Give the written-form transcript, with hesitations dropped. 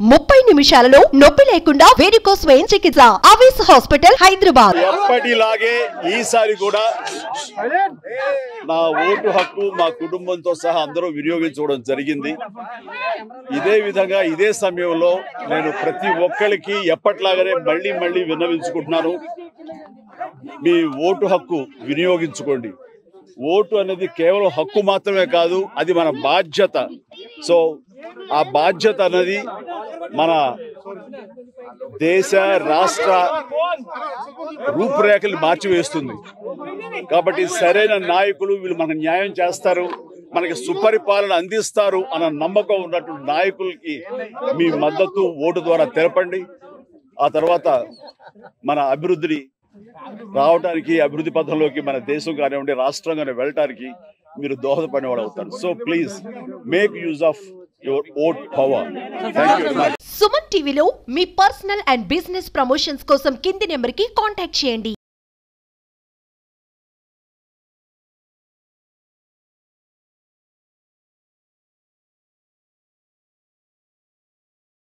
30 నిమిషాలలో నొప్పి లేకుండా వేడికోస్ స్వయం చికిత్స ఆవేశ హాస్పిటల్ హైదరాబాద్. ఎప్పటిలాగే ఈసారి కూడా నా ఓటు హక్కు మా కుటుంబంతో సహా అందరూ వినియోగించుకోవడం జరిగింది. ఇదే విధంగా ఇదే సమయంలో నేను ప్రతి ఒక్కరికి ఎప్పటిలాగానే మళ్ళీ విన్నవించుకుంటున్నాను. మీ ఓటు హక్కు వినియోగించుకోండి. ఓటు అనేది కేవలం హక్కు మాత్రమే కాదు, అది మన బాధ్యత. సో ఆ బాధ్యత అనేది మన దేశ రాష్ట్ర రూపురేఖలు మార్చివేస్తుంది. కాబట్టి సరైన నాయకులు వీళ్ళు మనకు న్యాయం చేస్తారు, మనకి సుపరిపాలన అందిస్తారు అన్న నమ్మకం ఉన్నటువంటి నాయకులకి మీ మద్దతు ఓటు ద్వారా తెలపండి. ఆ తర్వాత మన అభివృద్ధిని రావడానికి, అభివృద్ధి పథంలోకి మన దేశం కానివ్వండి రాష్ట్రం కానీ వెళ్ళటానికి మీరు దోహదపడిన వాడు అవుతారు. So please make use of your vote power. Thank you very much. Suman టీవీలో మీ పర్సనల్ అండ్ బిజినెస్ ప్రమోషన్స్ కోసం కింది నెంబర్కి కాంటాక్ట్ చేయండి.